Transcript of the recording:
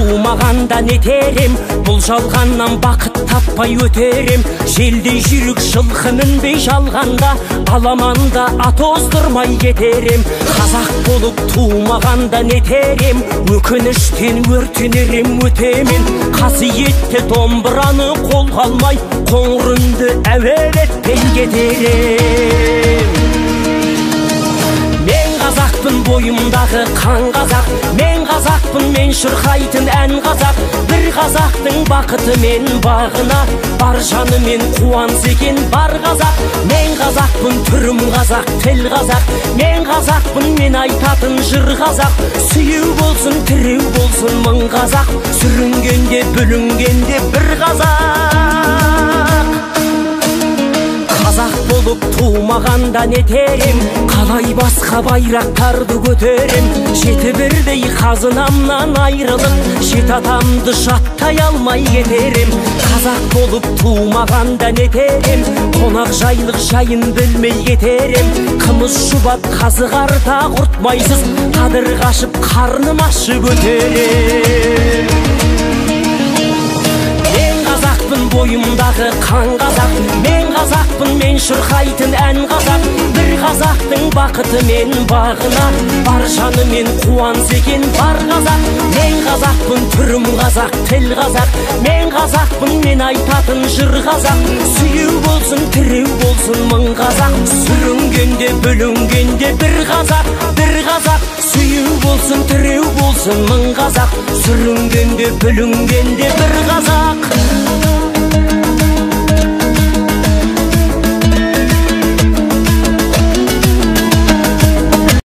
тумағанда нетерем, бұл жалғаннан бақыт таппай өтерем. Желдей жүрік жылқы мінбей жалғанда, аламанда ат оздырмай кетерем. Қазақ болып тумағанда нетерем, өкініштен өртенерем өтемен. Қасиетті домбыраны қолға алмай, қоңыр үнді әуелетпен кетерем. Мен қазақпын, бойымдағы қан қазақ, мен қазақпын, мен шырқайтын ән қазақ. Бір қазақтың бақыты мен бағына, бар жанымен қуанс екен бар қазақ. Мен қазақпын, түрім қазақ, тіл қазақ, мен қазақпын, мен айтатын жыр қазақ. Сүйеу болсын, тіреу болсын мың қазақ, сүрінгенде бүлінгенде бір қазақ. Қазақ болып тумағанда нетерем, қалай басқа байрақтарды көтерем. Жеті бірдей қазынамнан айрылып, жет атамды жаттай алмай кетерем. Қазақ болып тумағанда нетерем, қонақ жайлық жайын білмей кетерем. Қымыз шұбат қазы қарта құртмайсыз, қадыр қашып қарным ашып өтерем. Бойымдағы қан қазақ, мен қазақпын, мен шырқайтын ән қазақ. Бір қазақтың бақыты мен бағына, бар жанымен қуанс екен бар қазақ. Мен қазақпын, түрім қазақ, тіл қазақ, мен қазақпын, мен айтатын жыр қазақ. Сүйеу болсын, тіреу болсын мың қазақ, сүрінгенде бүлінгенде бір қазақ, бір қазақ. Сүйеу болсын, тіреу болсын мың қазақ, сүрінгенде бүлінгенде бір қазақ.